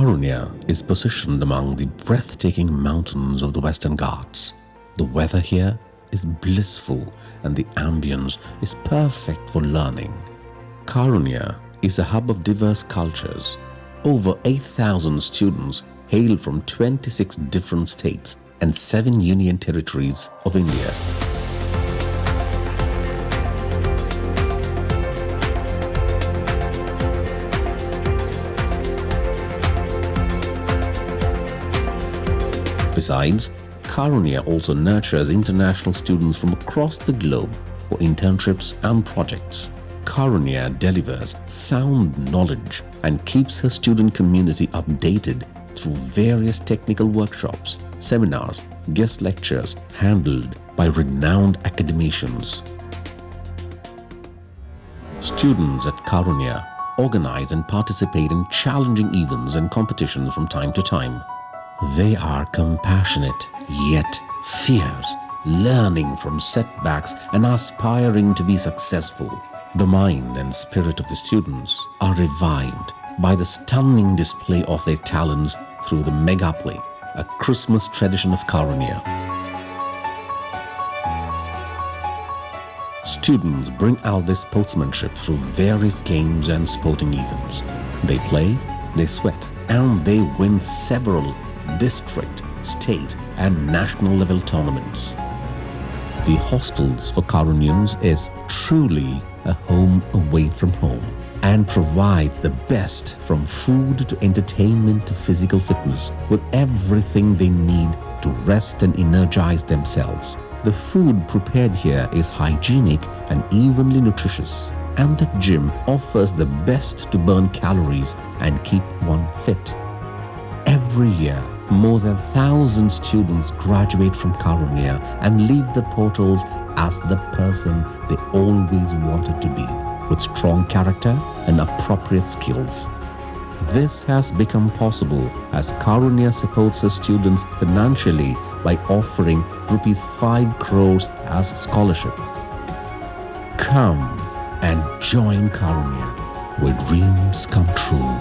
Karunya is positioned among the breathtaking mountains of the Western Ghats. The weather here is blissful and the ambience is perfect for learning. Karunya is a hub of diverse cultures. Over 8,000 students hail from 26 different states and 7 union territories of India. Besides, Karunya also nurtures international students from across the globe for internships and projects. Karunya delivers sound knowledge and keeps her student community updated through various technical workshops, seminars, guest lectures handled by renowned academicians. Students at Karunya organize and participate in challenging events and competitions from time to time. They are compassionate yet fierce, learning from setbacks and aspiring to be successful. The mind and spirit of the students are revived by the stunning display of their talents through the Mega Play, a Christmas tradition of Karunya. Students bring out their sportsmanship through various games and sporting events. They play, they sweat, and they win several district, state, and national level tournaments. The hostels for Karunyans is truly a home away from home and provides the best from food to entertainment to physical fitness with everything they need to rest and energize themselves. The food prepared here is hygienic and evenly nutritious, and the gym offers the best to burn calories and keep one fit. Every year, more than 1,000 students graduate from Karunya and leave the portals as the person they always wanted to be, with strong character and appropriate skills. This has become possible as Karunya supports her students financially by offering Rs 5 crores as scholarship. Come and join Karunya, where dreams come true.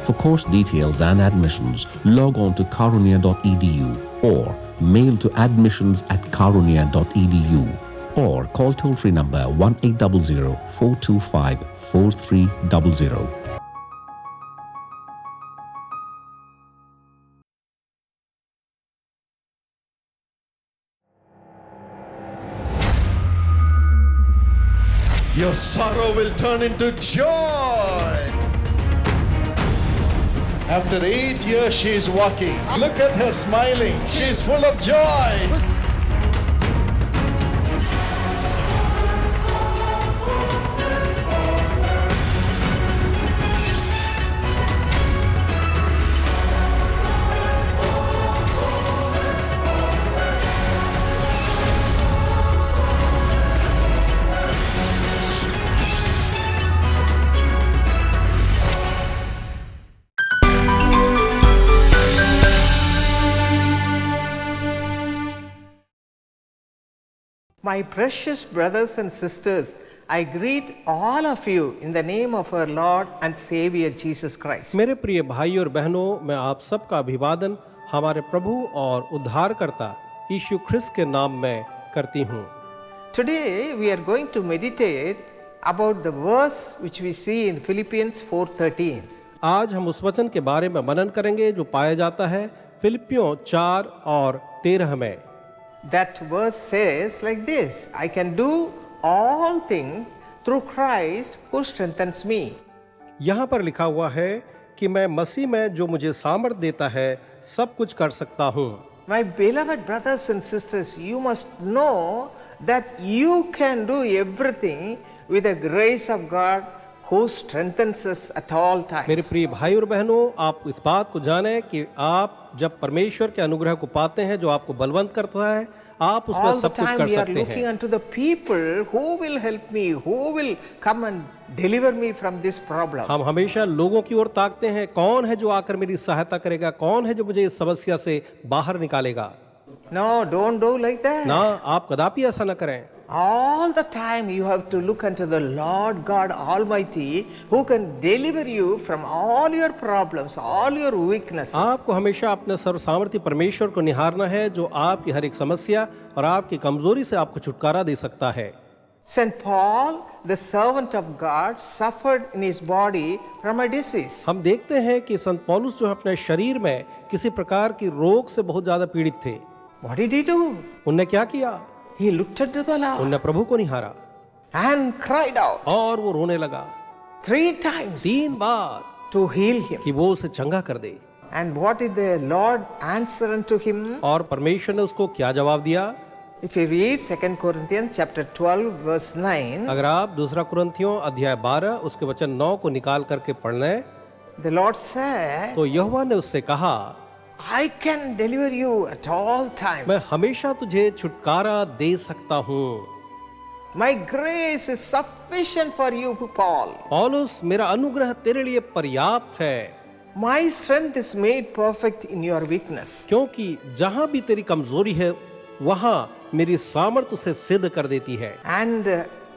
For course details and admissions, log on to karunya.edu or mail to admissions@karunya.edu or call toll-free number 1800-425-4300. Your sorrow will turn into joy. After 8 years, she is walking. Look at her smiling. She is full of joy. My precious brothers and sisters, I greet all of you in the name of our Lord and Savior Jesus Christ. मेरे प्रिय भाई और बहनों, मैं आप सबका अभिवादन हमारे प्रभु और उद्धारकर्ता यीशु ख्रिस्त के नाम में करती हूँ। Today we are going to meditate about the verse which we see in Philippians 4:13. आज हम उस वचन के बारे में मनन करेंगे जो पाया जाता है फिलिपियों 4 और 13 में। That verse says like this, I can do all things through Christ who strengthens me. यहाँ पर लिखा हुआ है कि मैं मसीह में जो मुझे सामर्थ देता है सब कुछ कर सकता हूँ। My beloved brothers and sisters, you must know that you can do everything with the grace of God who strengthens us at all times. मेरे प्रिय भाई और बहनों, आप इस बात को जानें कि आप जब परमेश्वर के अनुग्रह को पाते हैं जो आपको बलवंत करता है, आप उसमें सब कुछ कर सकते हैं। looking unto the people who will help me, who will come and deliver me from this problem. हम हमेशा लोगों की ओर ताकते हैं, कौन है जो आकर मेरी सहायता करेगा, कौन है जो मुझे इस समस्या से बाहर निकालेगा। No, don't do like that. ना, आप कदापि ऐसा न करें। All the time you have to look unto the Lord God Almighty who can deliver you from all your problems, all your weaknesses. आपको हमेशा अपने सर्वसामर्थी परमेश्वर को निहारना है, जो आपकी हर एक समस्या और आपकी कमजोरी से आपको छुटकारा दे सकता है। St. Paul, the servant of God, suffered in his body from a disease. हम देखते हैं कि संत पौलुस जो अपने शरीर में किसी प्रकार की रोग से बहुत ज्यादा पीड़ित थे। What did he do? उनने क्या किया? He looked unto the Lord उनने प्रभु को निहारा and cried out और वो रोने लगा 3 times 3 bar to heal him. कि वो उसे चंगा कर दे। And what did the Lord answer unto him? और परमेश्वर ने उसको क्या जवाब दिया? If you read 2 Corinthians chapter 12 verse 9, अगर आप दूसरा कुरिन्थियों अध्याय 12 उसके वचन 9 को निकाल करके पढ़ लें, the Lord said, तो यहोवा ने उससे कहा, I can deliver you at all times. मैं हमेशा तुझे छुटकारा दे सकता हूँ। My grace is sufficient for you, Paul. पौलुस, मेरा अनुग्रह तेरे लिए पर्याप्त है, My strength is made perfect in your weakness. क्योंकि जहाँ भी तेरी कमजोरी है वहाँ मेरी सामर्थ उसे सिद्ध कर देती है। And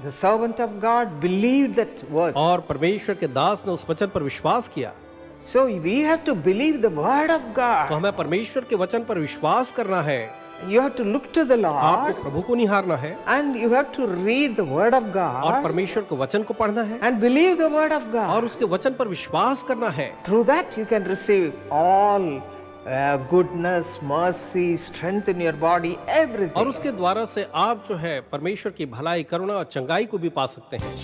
the servant of God believed that word. और परमेश्वर के दास ने उस वचन पर विश्वास किया। So we have to believe the word of तो God. हमें परमेश्वर के वचन पर विश्वास करना है। You have to look to the Lord आपको प्रभु को निहारना है and you have to read the word of और God परमेश्वर के वचन को पढ़ना है and believe the word of God. और उसके वचन पर विश्वास करना है। Through that you can receive all goodness, mercy, strength in your body, और everything. उसके द्वारा से आप जो है परमेश्वर की भलाई, करुणा और चंगाई को भी पा सकते हैं।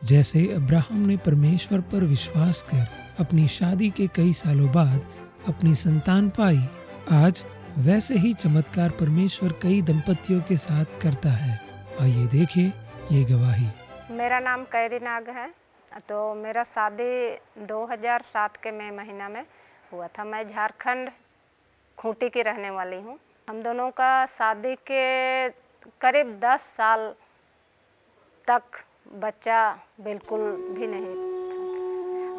जैसे अब्राहम ने परमेश्वर पर विश्वास कर अपनी शादी के कई सालों बाद अपनी संतान पाई, आज वैसे ही चमत्कार परमेश्वर कई दंपतियों के साथ करता है। आइए देखें ये गवाही। मेरा नाम कैरी नाग है। तो मेरा शादी 2007 के मई महीना में हुआ था। मैं झारखंड खूंटी की रहने वाली हूँ। हम दोनों का शादी के करीब 10 साल तक बच्चा बिल्कुल भी नहीं था।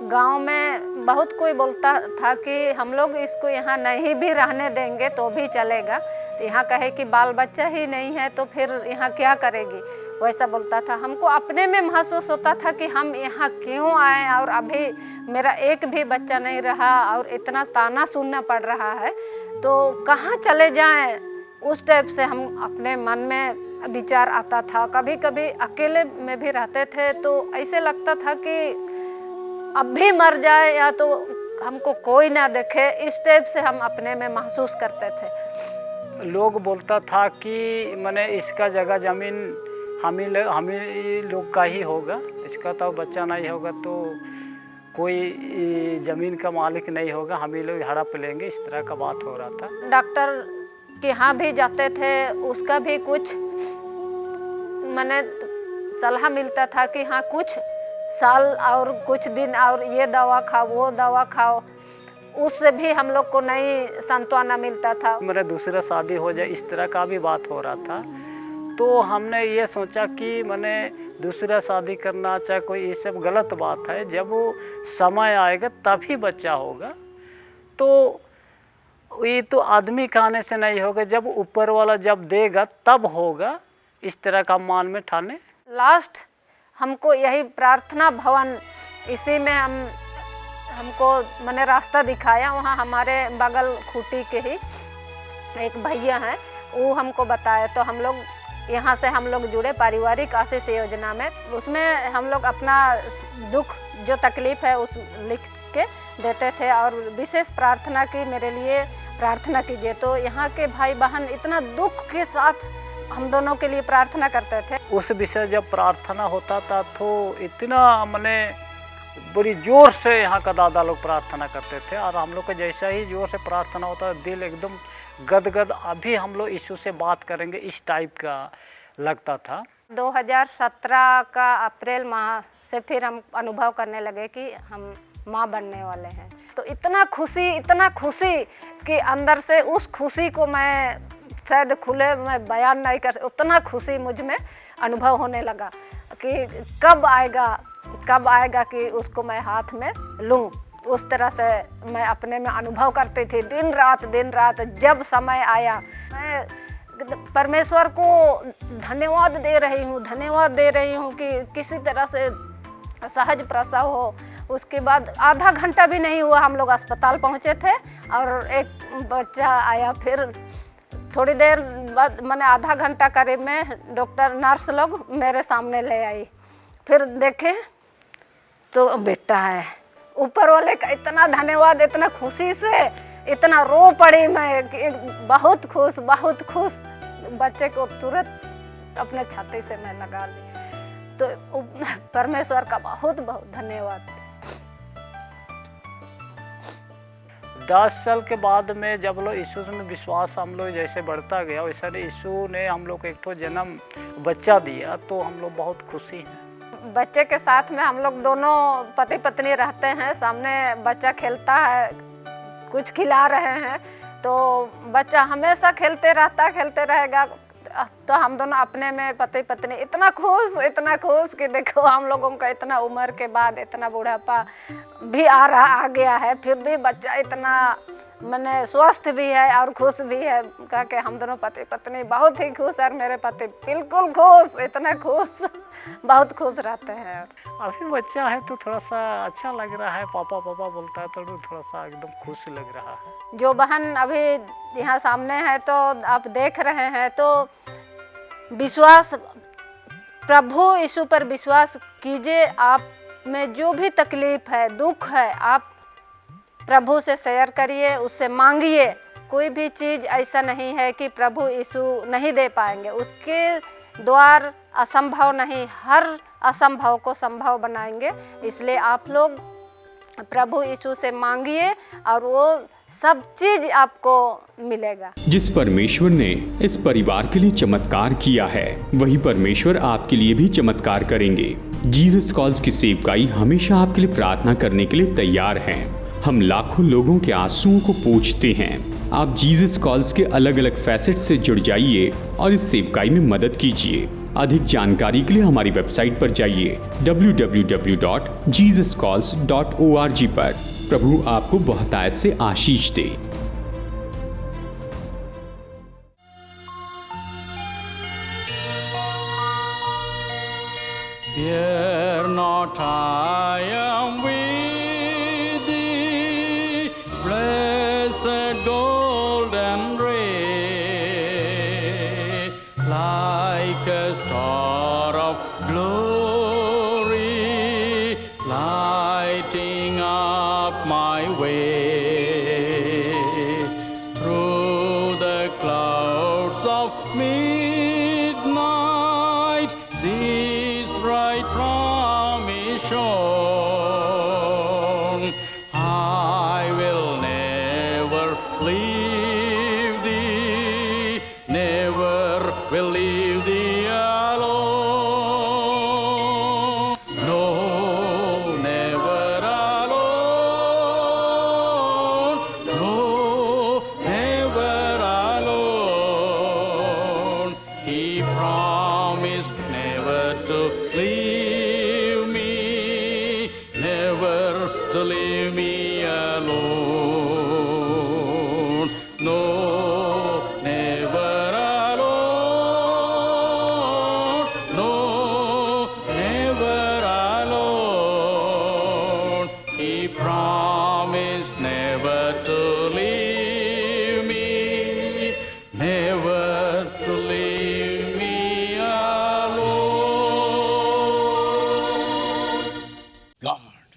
गांव में बहुत कोई बोलता था कि हम लोग इसको यहाँ नहीं भी रहने देंगे तो भी चलेगा, तो यहाँ कहे कि बाल बच्चा ही नहीं है तो फिर यहाँ क्या करेगी, वैसा बोलता था। हमको अपने में महसूस होता था कि हम यहाँ क्यों आए और अभी मेरा एक भी बच्चा नहीं रहा और इतना ताना सुनना पड़ रहा है, तो कहाँ चले जाएं। उस टाइप से हम अपने मन में विचार आता था। कभी कभी अकेले में भी रहते थे तो ऐसे लगता था कि अब भी मर जाए या तो हमको कोई ना देखे, इस टाइप से हम अपने में महसूस करते थे। लोग बोलता था कि मैंने इसका जगह ज़मीन हम ही लोग का ही होगा, इसका तो बच्चा नहीं होगा तो कोई ज़मीन का मालिक नहीं होगा, हम ही लोग हड़प लेंगे, इस तरह का बात हो रहा था। डॉक्टर के यहाँ भी जाते थे, उसका भी कुछ मैंने सलाह मिलता था कि हाँ कुछ साल और कुछ दिन और ये दवा खाओ वो दवा खाओ, उससे भी हम लोग को नहीं सांत्वना मिलता था। मेरा दूसरा शादी हो जाए इस तरह का भी बात हो रहा था। तो हमने ये सोचा कि मैंने दूसरा शादी करना चाहे कोई ये सब गलत बात है, जब वो समय आएगा तभी बच्चा होगा, तो ये तो आदमी खाने से नहीं होगा, जब ऊपर वाला जब देगा तब होगा, इस तरह का मान में ठाने। लास्ट हमको यही प्रार्थना भवन, इसी में हमको मैंने रास्ता दिखाया। वहाँ हमारे बगल खूंटी के ही एक भैया हैं, वो हमको बताया, तो हम लोग यहाँ से हम लोग जुड़े पारिवारिक आशीष योजना में। उसमें हम लोग अपना दुख जो तकलीफ़ है उस लिख के देते थे और विशेष प्रार्थना की मेरे लिए प्रार्थना कीजिए। तो यहाँ के भाई बहन इतना दुख के साथ हम दोनों के लिए प्रार्थना करते थे। उस विषय जब प्रार्थना होता था तो इतना मैंने बड़ी जोर से यहाँ का दादा लोग प्रार्थना करते थे और हम लोग का जैसा ही जोर से प्रार्थना होता दिल एकदम गदगद, अभी हम लोग यीशु से बात करेंगे इस टाइप का लगता था। 2017 का अप्रैल माह से फिर हम अनुभव करने लगे कि हम माँ बनने वाले हैं। तो इतना खुशी कि अंदर से उस खुशी को मैं शायद खुले मैं बयान नहीं कर, उतना खुशी मुझ में अनुभव होने लगा कि कब आएगा कि उसको मैं हाथ में लूँ। उस तरह से मैं अपने में अनुभव करती थी दिन रात। जब समय आया मैं परमेश्वर को धन्यवाद दे रही हूँ कि किसी तरह से सहज प्रसव हो। उसके बाद आधा घंटा भी नहीं हुआ, हम लोग अस्पताल पहुँचे थे और एक बच्चा आया। फिर थोड़ी देर बाद मैंने आधा घंटा करीब में डॉक्टर नर्स लोग मेरे सामने ले आई। फिर देखे तो बेटा है। ऊपर वाले का इतना धन्यवाद, इतना खुशी से इतना रो पड़ी मैं कि बहुत खुश। बच्चे को तुरंत अपने छाती से मैं लगा ली। तो परमेश्वर का बहुत धन्यवाद। 10 साल के बाद में जब लोग यीशु में विश्वास हम लोग जैसे बढ़ता गया, वैसा यीशु ने हम लोग को एक तो जन्म बच्चा दिया, तो हम लोग बहुत खुशी हैं। बच्चे के साथ में हम लोग दोनों पति पत्नी रहते हैं। सामने बच्चा खेलता है, कुछ खिला रहे हैं, तो बच्चा हमेशा खेलते रहेगा। तो हम दोनों अपने में पति पत्नी इतना खुश कि देखो हम लोगों का इतना उम्र के बाद इतना बुढ़ापा भी आ गया है, फिर भी बच्चा इतना मैंने स्वस्थ भी है और खुश भी है। कहा कि हम दोनों पति पत्नी बहुत ही खुश, और मेरे पति बिल्कुल खुश, इतना खुश, बहुत खुश रहते हैं। अभी बच्चा है तो थोड़ा सा अच्छा लग रहा है, पापा बोलता है तो थोड़ा सा एकदम खुश लग रहा है। जो बहन अभी यहाँ सामने है तो आप देख रहे हैं, तो विश्वास, प्रभु यीशु पर विश्वास कीजिए। आप में जो भी तकलीफ है, दुख है, आप प्रभु से शेयर करिए, उससे मांगिए। कोई भी चीज़ ऐसा नहीं है कि प्रभु यीशु नहीं दे पाएंगे। उसके द्वार असंभव नहीं, हर असंभव को संभव बनाएंगे। इसलिए आप लोग प्रभु यीशु से मांगिए और वो सब चीज आपको मिलेगा। जिस परमेश्वर ने इस परिवार के लिए चमत्कार किया है, वही परमेश्वर आपके लिए भी चमत्कार करेंगे। जीसस कॉल्स की सेवकाई हमेशा आपके लिए प्रार्थना करने के लिए तैयार हैं। हम लाखों लोगों के आंसुओं को पोंछते हैं। आप जीसस कॉल्स के अलग अलग फैसेट से जुड़ जाइए और इस सेवकाई में मदद कीजिए। अधिक जानकारी के लिए हमारी वेबसाइट पर जाइए www.jesuscalls.org पर। प्रभु आपको बहुतायत से आशीष दे। Fear not, I am with thee, blessed golden ray, like a star of glory, lighting up my way, through the clouds of midnight, this bright promise shown, I will never leave thee, never will leave thee alone. No, never alone. No, never alone. He promised never to leave me, never to leave me alone. No, never alone. No, never alone. He promised never to leave me, never to leave me alone. God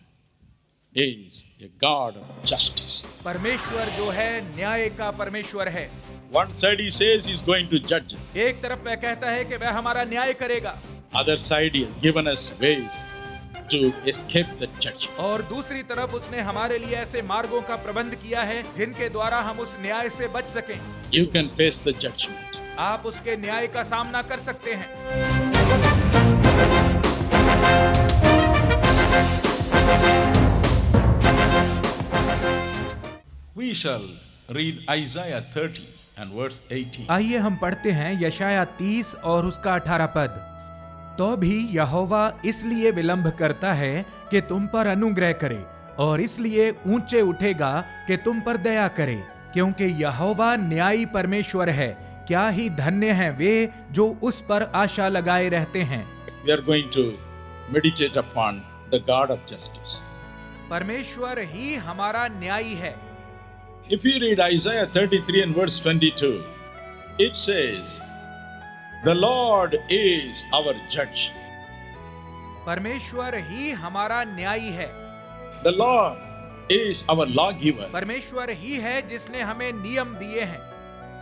is a God of justice. परमेश्वर जो है न्याय का परमेश्वर है। One side he says he's going to judge us. एक तरफ वह कहता है कि वह हमारा न्याय करेगा, Other side he has given us ways to escape the judgment. और दूसरी तरफ उसने हमारे लिए ऐसे मार्गों का प्रबंध किया है जिनके द्वारा हम उस न्याय से बच सकें। You can face the judgment. आप उसके न्याय का सामना कर सकते हैं। We shall read Isaiah 30 and verse 18. आइए हम पढ़ते हैं यशाया 30 और उसका 18 पद। तो भी यहोवा इसलिए विलंब करता है कि तुम पर अनुग्रह करे, और इसलिए ऊंचे उठेगा कि तुम पर दया करे, क्योंकि यहोवा न्यायी परमेश्वर है। क्या ही धन्य हैं वे जो उस पर आशा लगाए रहते हैं। We are going to meditate upon the God of justice. परमेश्वर ही हमारा न्यायी है। If you read Isaiah 33 and verse 22, it says, "The Lord is our judge." परमेश्वर ही हमारा न्यायी है। The Lord is our lawgiver. परमेश्वर ही है जिसने हमें नियम दिए हैं।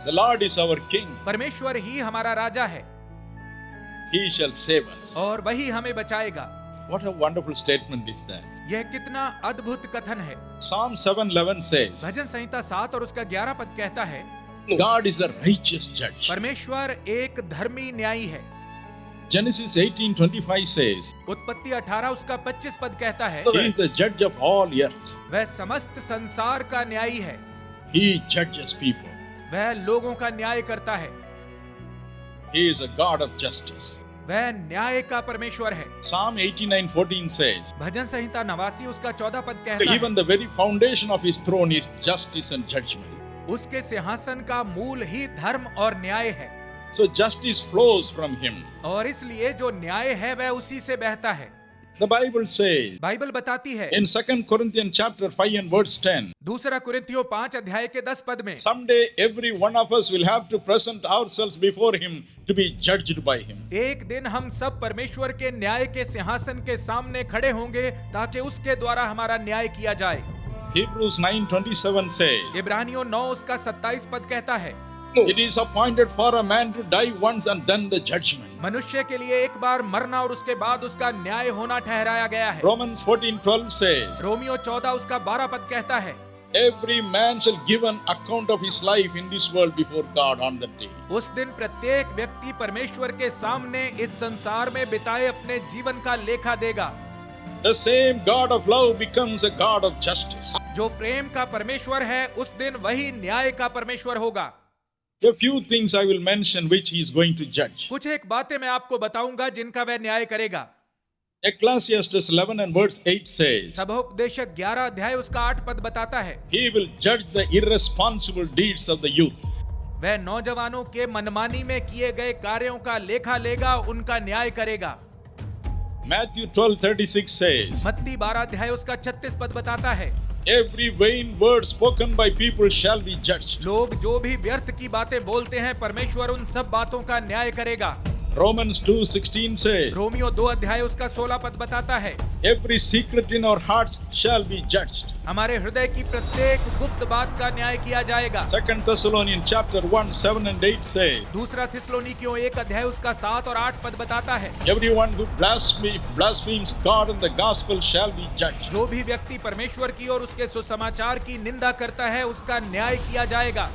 The Lord is our king. परमेश्वर ही हमारा राजा है। He shall save us. और वही हमें बचाएगा। What a wonderful statement is that. यह कितना अद्भुत कथन है। Psalm 7:11 says, भजन संहिता 7 और उसका 11 पद कहता है, God is a righteous judge. परमेश्वर एक धर्मी न्यायी है। Genesis 18:25 says, उत्पत्ति 18 उसका 25 पद कहता है, He is the judge of all earth. वह समस्त संसार का न्यायी है। He judges people. वह लोगों का न्याय करता है। He is a God of justice. वह न्याय का परमेश्वर है। Psalm 89:14 says, भजन संहिता 89 उसका 14 पद कहता even the very foundation of his throne is justice and judgment. है, उसके सिंहासन का मूल ही धर्म और न्याय है। So justice flows from him. और इसलिए जो न्याय है वह उसी से बहता है। The Bible says बाइबल बताती है in 2 Corinthians chapter 5 and verse 10, दूसरा कुरिन्थियों 5 अध्याय के 10 पद में, someday every one of us will have to present ourselves before him to be judged by him. एक दिन हम सब परमेश्वर के न्याय के सिंहासन के सामने खड़े होंगे ताकि उसके द्वारा हमारा न्याय किया जाए। Hebrews 9:27 says, इब्रानियों 9 उसका 27 पद कहता है, it is appointed for a man to die once and then the judgment. मनुष्य के लिए एक बार मरना और उसके बाद उसका न्याय होना ठहराया गया है। Romans 14:12 says, रोमियो 14 उसका 12 पद कहता है, every man shall give an account of his life in this world before God on that day. उस दिन प्रत्येक व्यक्ति परमेश्वर के सामने इस संसार में बिताए अपने जीवन का लेखा देगा। The same God of love becomes a God of justice. जो प्रेम का परमेश्वर है उस दिन वही न्याय का परमेश्वर होगा। A few things I will mention which he is going to judge. कुछ एक बातें मैं आपको बताऊंगा जिनका वह न्याय करेगा। Ecclesiastes 11 and verse 8 says, सभाोपदेशक 11 अध्याय उसका 8 पद बताता है, he will judge the irresponsible deeds of the youth. वह नौजवानों के मनमानी में किए गए कार्यों का लेखा लेगा, उनका न्याय करेगा। Matthew 12:36 says, मत्ती 12 अध्याय उसका 36 पद बताता है, every vain word spoken by people shall be judged. लोग जो भी व्यर्थ की बातें बोलते हैं परमेश्वर उन सब बातों का न्याय करेगा। Romans 2:16 says, रोमियो 2 अध्याय उसका 16 पद बताता है, every secret in our hearts shall be judged. हमारे हृदय की प्रत्येक गुप्त बात का न्याय किया जाएगा। 2 Thessalonians chapter 1 7 and 8 says, दूसरा थिस्सलुनीकियों 1 अध्याय उसका 7 और 8 पद बताता है, everyone who blasphemes God and the gospel shall be judged. जो भी व्यक्ति परमेश्वर की और उसके सुसमाचार की निंदा करता है उसका न्याय किया जाएगा।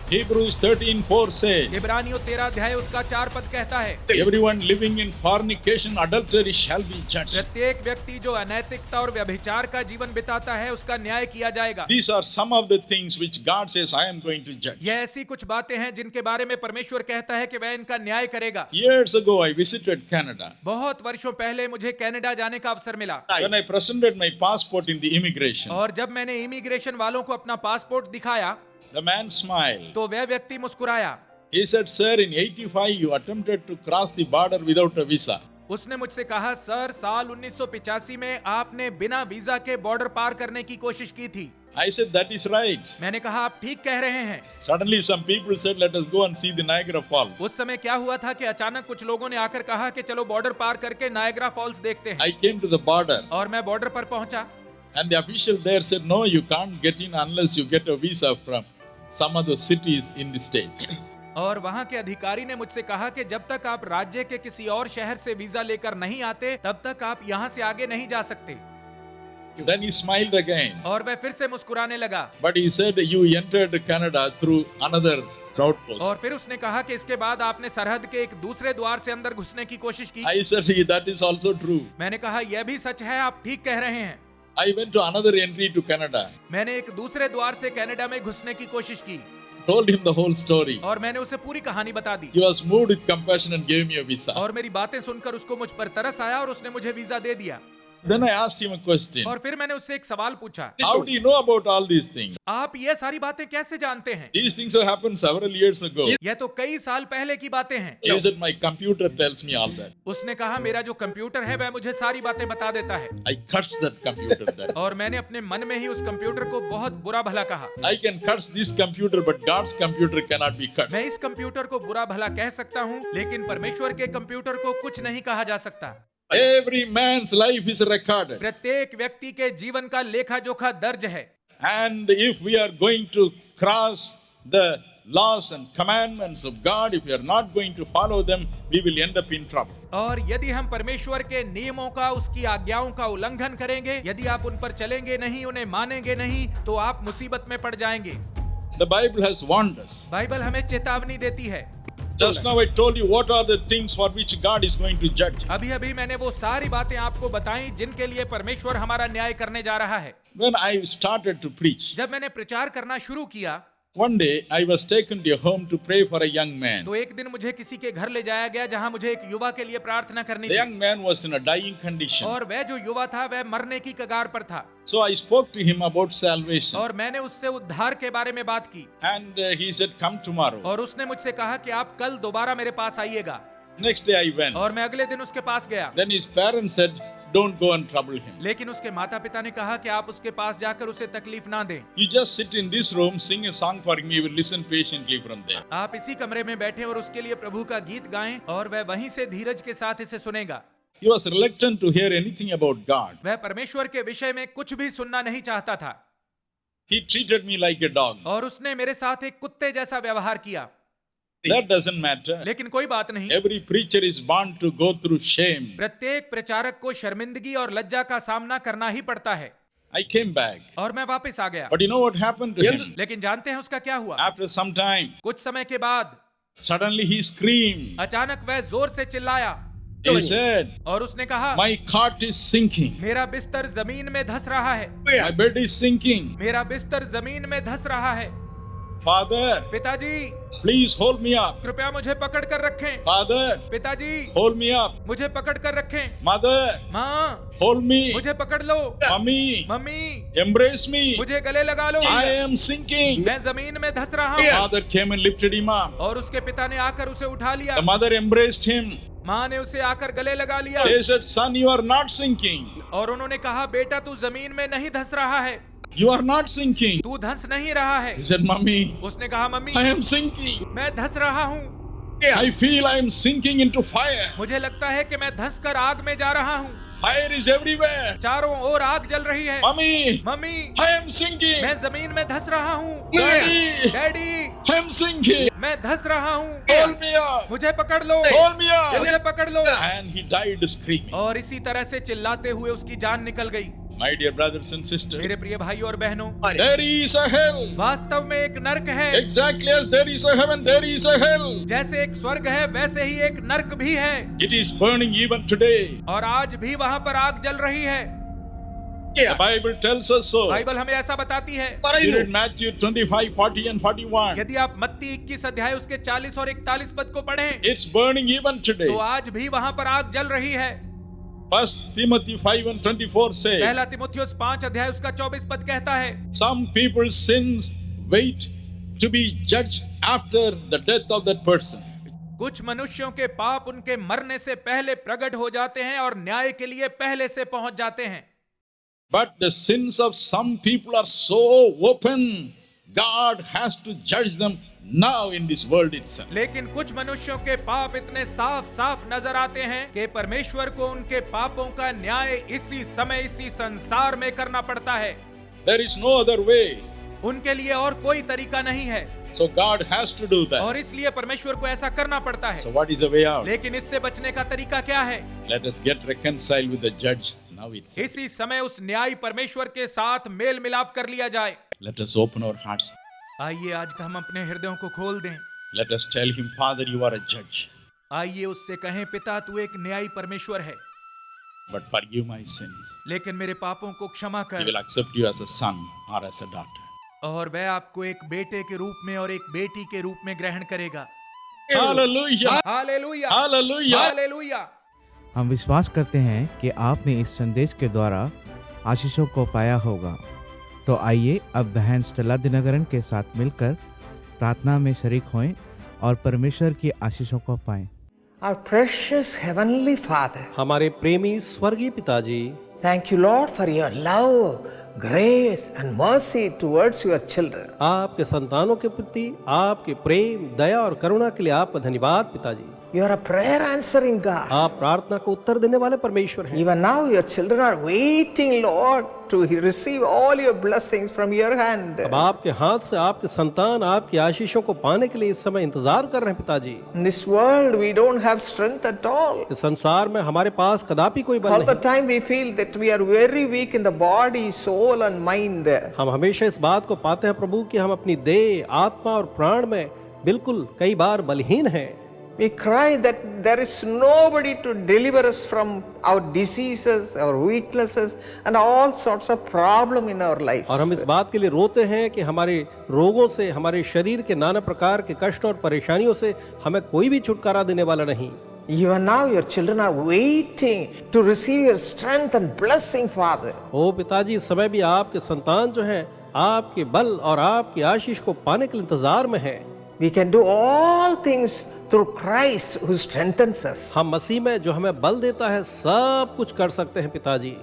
Hebrews 13:4 says, इब्रानियों 13 अध्याय उसका 4 पद कहता है, everyone living in fornication, adultery shall be judged. प्रत्येक व्यक्ति जो अनैतिकता और व्यभिचार का जीवन बिताता है उसका न्याय किया जाएगा। These are some of the things which God says I am going to judge. यह ऐसी कुछ बातें हैं जिनके बारे में परमेश्वर कहता है कि वह इनका न्याय करेगा। Years ago I visited Canada. बहुत वर्षों पहले मुझे कनाडा जाने का अवसर मिला। When I presented my passport in the immigration, और जब मैंने इमिग्रेशन वालों को अपना पासपोर्ट दिखाया the man smiled. तो वह व्यक्ति मुस्कुराया। He said, sir, in 85 you attempted to cross the border without a visa. उसने मुझसे कहा, सर साल 1985 में आपने बिना वीजा के बॉर्डर पार करने की कोशिश की थी। I said, that is right. मैंने कहा आप ठीक कह रहे हैं। Suddenly some people said, let us go and see the Niagara Falls. उस समय क्या हुआ था कि अचानक कुछ लोगों ने आकर कहा कि चलो बॉर्डर पार करके नायग्रा फॉल्स देखते हैं। I came to the border. और मैं बॉर्डर पर पहुंचा। And the official there said, no, you can't get in unless you get a visa from some of the cities in the state. और वहाँ के अधिकारी ने मुझसे कहा कि जब तक आप राज्य के किसी और शहर से वीजा लेकर नहीं आते तब तक आप यहाँ से आगे नहीं जा सकते। Then he smiled again. और वह फिर से मुस्कुराने लगा। But he said, you entered Canada through another outpost. और फिर उसने कहा कि इसके बाद आपने सरहद के एक दूसरे द्वार से अंदर घुसने की कोशिश की। I said, that is also true. मैंने कहा यह भी सच है, आप ठीक कह रहे हैं। I went to another entry to Canada. मैंने एक दूसरे द्वार से कनाडा में घुसने की कोशिश की। Told him the whole story. और मैंने उसे पूरी कहानी बता दी। He was moved with compassion and gave me a visa. और मेरी बातें सुनकर उसको मुझ पर तरस आया और उसने मुझे वीजा दे दिया। Then I asked him a question. और फिर मैंने उससे एक सवाल पूछा, How do you know about all these things? आप ये सारी बातें कैसे जानते हैं? These things have happened several years ago. यह तो कई साल पहले की बातें हैं। He said, my computer tells me all that. उसने कहा मेरा जो कंप्यूटर है वह मुझे सारी बातें बता देता है। I cursed that computer then. और मैंने अपने मन में ही उस कंप्यूटर को बहुत बुरा भला कहा। I can curse this computer, but God's computer cannot be cursed. मैं इस कंप्यूटर को बुरा भला कह सकता हूँ, लेकिन परमेश्वर के कंप्यूटर को कुछ नहीं कहा जा सकता। Every man's life is recorded. प्रत्येक व्यक्ति के जीवन का लेखा जोखा दर्ज है। And if we are going to cross the laws and commandments of God, if we are not going to follow them, we will end up in trouble. और यदि हम परमेश्वर के नियमों का, उसकी आज्ञाओं का उल्लंघन करेंगे, यदि आप उन पर चलेंगे नहीं, उन्हें मानेंगे नहीं, तो आप मुसीबत में पड़ जाएंगे। The Bible has warned us. Bible हमें चेतावनी देती है। Just now I told you what are the things for which God is going to judge. अभी अभी मैंने वो सारी बातें आपको बताई जिनके लिए परमेश्वर हमारा न्याय करने जा रहा है। When I started to preach, जब मैंने प्रचार करना शुरू किया, one day I was taken to a home to pray for a young man. तो एक दिन मुझे किसी के घर ले जाया गया जहां मुझे एक युवा के लिए प्रार्थना करनी The थी। young man was in a dying condition. और वह जो युवा था वह मरने की कगार पर था। So I spoke to him about salvation. और मैंने उससे उद्धार के बारे में बात की। And he said, come tomorrow. और उसने मुझसे कहा कि आप कल दोबारा मेरे पास आइएगा। Next day I went. और मैं अगले दिन उसके पास गया। Then his parents said, don't go and trouble him. लेकिन उसके माता पिता ने कहा कि आप उसके पास जाकर उसे तकलीफ ना दें। You just sit in this room, sing a song for him, he will listen patiently from there. आप इसी कमरे में बैठे और उसके लिए प्रभु का गीत गाएं और वह वहीं से धीरज के साथ इसे सुनेगा। He was reluctant to hear anything about God. वह परमेश्वर के विषय में कुछ भी सुनना नहीं चाहता था। He treated me like a dog. और उसने मेरे साथ एक कुत्ते जैसा व्यवहार किया। That doesn't matter. लेकिन कोई बात नहीं। Every preacher is born to go through shame. प्रत्येक प्रचारक को शर्मिंदगी और लज्जा का सामना करना ही पड़ता है। I came back. और मैं वापस आ गया। But you know what happened to him? लेकिन जानते हैं उसका क्या हुआ? After some time, कुछ समय के बाद suddenly he screamed. अचानक वह जोर से चिल्लाया। He said, और उसने कहा, my cot is sinking. मेरा बिस्तर जमीन में धंस रहा है। My bed is sinking. मेरा बिस्तर जमीन में धंस रहा है। Father, पिताजी, please hold me up. कृपया मुझे पकड़ कर रखें। Father, पिताजी, hold me up. मुझे पकड़ कर रखें। Mother, माँ, hold me. मुझे पकड़ लो। Mummy, mummy, embrace me. मुझे गले लगा लो। I am sinking. मैं जमीन में धंस रहा हूँ। Father came and lifted him up. और उसके पिता ने आकर उसे उठा लिया। The mother embraced him. माँ ने उसे आकर गले लगा लिया। They said, son, you are not sinking. और उन्होंने कहा, बेटा तू जमीन में नहीं धंस रहा है। You are not sinking. तू धंस नहीं रहा है। He said, Mummy, उसने कहा, मम्मी, I am sinking. मैं धंस रहा हूँ। I feel I am sinking into fire. मुझे लगता है कि मैं धंस कर आग में जा रहा हूँ। Fire is everywhere. चारों ओर आग जल रही है। Mummy, mummy, I am sinking. मैं जमीन में धंस रहा हूँ। Daddy, daddy, I am sinking. मैं धंस रहा हूँ। Hold me up. मुझे पकड़ लो। Hold me up. मुझे पकड़ लो। And he died screaming. और इसी तरह से चिल्लाते हुए उसकी जान निकल गई। My dear brothers and sisters, मेरे प्रिय भाई और बहनों, there is a hell. वास्तव में एक नर्क है। Exactly as there is a heaven, there is a hell. जैसे एक स्वर्ग है वैसे ही एक नर्क भी है। It is burning even today. और आज भी वहाँ पर आग जल रही है। The Bible tells us so. Bible हमें ऐसा बताती है। You read Matthew 25, 40 and 41. यदि आप मत्ती 21 अध्याय उसके 40 और 41 पद को पढ़ें, It's burning even today. तो आज भी वहाँ पर आग जल रही है। 1 Timothy 5 and 24 says, पहला तिमुथियुस 5 अध्याय उसका 24 पद कहता है, some people's sins wait to be judged after the death of that person. कुछ मनुष्यों के पाप उनके मरने से पहले प्रकट हो जाते हैं और न्याय के लिए पहले से पहुंच जाते हैं। But the sins of some people are so open, God has to judge them now in this world itself. लेकिन कुछ मनुष्यों के पाप इतने साफ साफ नजर आते हैं कि परमेश्वर को उनके पापों का न्याय इसी समय इसी संसार में करना पड़ता है। There is no other way. उनके लिए और कोई तरीका नहीं है। So God has to do that. और इसलिए परमेश्वर को ऐसा करना पड़ता है। So what is the way out? लेकिन इससे बचने का तरीका क्या है? Let us get reconciled with the judge now itself. इसी समय उस न्यायी परमेश्वर के साथ मेल मिलाप कर लिया जाए। Let us open our hearts. आइए आज हम अपने हृदयों को खोल दें। Let us tell him, Father, you are a judge. आइए उससे कहें, पिता तू एक न्यायी परमेश्वर है, But forgive my sins. लेकिन मेरे पापों को क्षमा He कर। will accept you as a son or as a daughter. और वह आपको एक बेटे के रूप में और एक बेटी के रूप में ग्रहण करेगा। Hallelujah. Hallelujah, Hallelujah. हालेलुया। हम विश्वास करते हैं कि आपने इस संदेश के द्वारा आशीषों को पाया होगा। तो आइए अब बहन स्टेला दिनकरन के साथ मिलकर प्रार्थना में शरीक होएं और परमेश्वर की आशीषों को पाएं। Our precious heavenly Father, हमारे प्रेमी स्वर्गीय पिताजी, thank you Lord for your love, grace and mercy towards your children. आपके संतानों के प्रति आपके प्रेम, दया और करुणा के लिए आपका धन्यवाद पिताजी। You are a prayer answering God. आप प्रार्थना को उत्तर देने वाले परमेश्वर हैं। Even now your children are waiting, Lord, to receive all your blessings from your hand. अब आपके हाथ से आपके संतान आपकी आशीषों को पाने के लिए इस समय इंतजार कर रहे हैं पिताजी। In this world we don't have strength at all. इस संसार में हमारे पास कदापि कोई बल All the नहीं। time we feel that we are very weak in the body, soul and mind. हम हमेशा इस बात को पाते हैं प्रभु कि हम अपनी देह, आत्मा और प्राण में बिल्कुल कई बार बलहीन हैं। We cry that there is nobody to deliver us from our diseases, our weaknesses and all sorts of problem in our lives. और हम इस बात के लिए रोते हैं कि हमारे रोगों से, हमारे शरीर के नाना प्रकार के कष्ट और परेशानियों से हमें कोई भी छुटकारा देने वाला नहीं। Even now your children are waiting to receive your strength and blessing, Father. ओ पिताजी, इस समय भी आपके संतान जो हैं आपके बल और आपकी आशीष को पाने के लिए इंतजार में हैं। We can do all things through Christ who strengthens us. हम मसीह में जो हमें बल देता है सब कुछ कर सकते हैं पिताजी।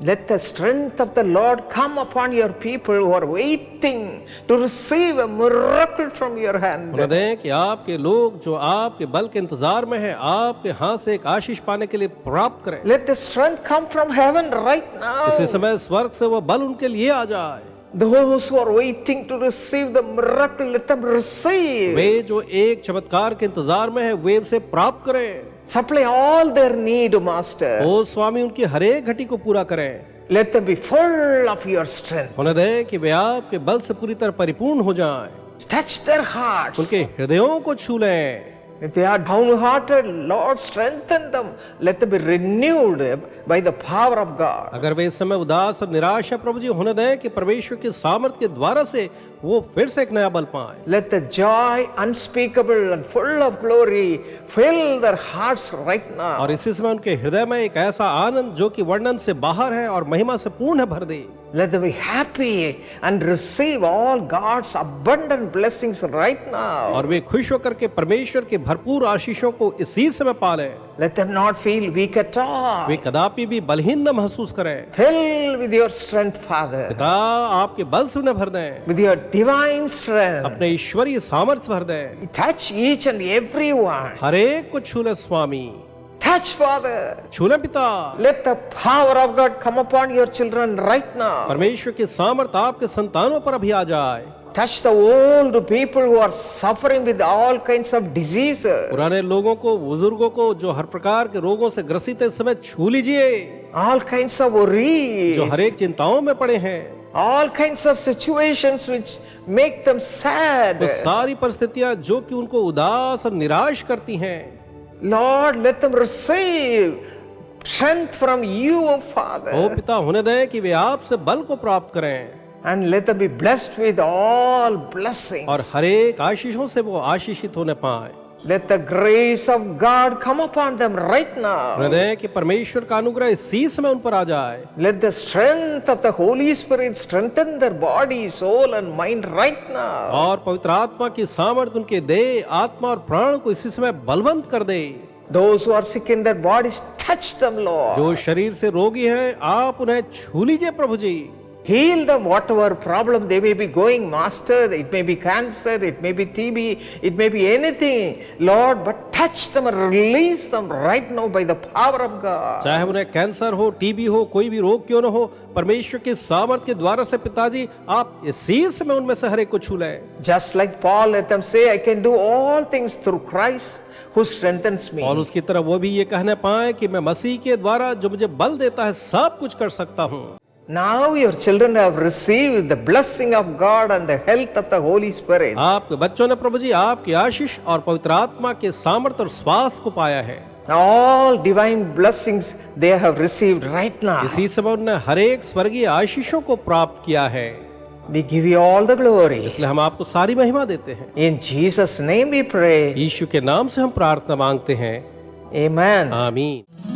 Let the strength of the Lord come upon your people who are waiting to receive a miracle from your hand. उन्हें दें कि आपके लोग जो आपके बल के इंतजार में हैं आपके हाथ से एक आशीष पाने के लिए प्राप्त करें। Let the strength come from heaven right now. इसी समय स्वर्ग से वो बल उनके लिए आ जाए। Those who are waiting to receive the miracle, let them receive. वे जो एक चमत्कार के इंतजार में है वे उसे प्राप्त करें। Supply all their need, Master. ओ स्वामी, उनकी हर एक घटी को पूरा करें। Let them be full of your strength. उन्हें दें कि वे आपके बल से पूरी तरह परिपूर्ण हो जाएं। Touch their hearts. उनके हृदयों को छू लें। If they are downhearted, Lord, strengthen them. Let them be renewed by the power of God. अगर वे इस समय उदास और निराश है प्रभु जी, होने दें कि परमेश्वर के सामर्थ्य के द्वारा से वो फिर से एक नया बल पाएं। Let the joy unspeakable and full of glory fill their hearts right now. और इसी समय उनके हृदय में एक ऐसा आनंद जो कि वर्णन से बाहर है और महिमा से पूर्ण है भर दे। Let them be happy and receive all God's abundant blessings right now. और वे खुश होकर के परमेश्वर के भरपूर आशीषों को इसी समय पा लें। Let them not feel weak at all. वे कदापि भी बलहीन न महसूस करें। Fill with your strength, Father. पिता, आपके बल से उन्हें भर दें। With your divine strength. अपने ईश्वरीय सामर्थ्य भर दें। Touch each and every one. हर एक को छू ले स्वामी। Touch, Father. छू ले पिता। Let the power of God come upon your children right now. परमेश्वर की सामर्थ आपके संतानों पर अभी आ जाए। Touch the old people who are suffering with all kinds of diseases. पुराने लोगों को, बुजुर्गों को जो हर प्रकार के रोगों से ग्रसित है, इस समय छू लीजिए। All kinds of worries. जो हर एक चिंताओं में पड़े हैं। All kinds of situations which make them sad. तो सारी परिस्थितियां जो कि उनको उदास और निराश करती हैं। Lord, let them receive strength from you, O Father. ओ पिता, होने दें कि वे आपसे बल को प्राप्त करें। And let them be blessed with all blessings. और हर एक आशीषों से वो आशीषित होने पाए। Let the grace of God come upon them right now. होने दें कि परमेश्वर का अनुग्रह इसी समय उन पर आ जाए। Let the strength of the Holy Spirit strengthen their body, soul and mind right now. और पवित्र आत्मा की सामर्थ उनके देह, आत्मा और प्राण को इसी समय बलवंत कर दे। Those who are sick in their bodies, touch them, Lord. जो शरीर से रोगी हैं, आप उन्हें छू लीजिए प्रभु जी। Heal them whatever problem they may be going, Master. It may be cancer, it may be TB, it may be anything, Lord, but touch them and release them right now by the power of God. चाहे उन्हें cancer हो, TB हो, कोई भी रोग क्यों न हो, परमेश्वर के सामर्थ के द्वारा से पिताजी आप इसी समय उनमें से हर एक को छू लें। Just like Paul, let them say, I can do all things through Christ who strengthens me. और उसकी तरह वो भी ये कहने पाए कि मैं मसीह के द्वारा जो मुझे बल देता है सब कुछ कर सकता हूँ। Now your children have received the blessing of God and the health of the Holy Spirit. आपके बच्चों ने प्रभु जी आपकी आशीष और पवित्र आत्मा के सामर्थ्य और स्वास्थ्य को पाया है। All divine blessings they have received right now. इसी समय उन्होंने हर एक स्वर्गीय आशीषों को प्राप्त किया है। We give you all the glory. इसलिए हम आपको सारी महिमा देते हैं। In Jesus' name we pray. यीशु के नाम से हम प्रार्थना मांगते हैं। Amen. आमीन।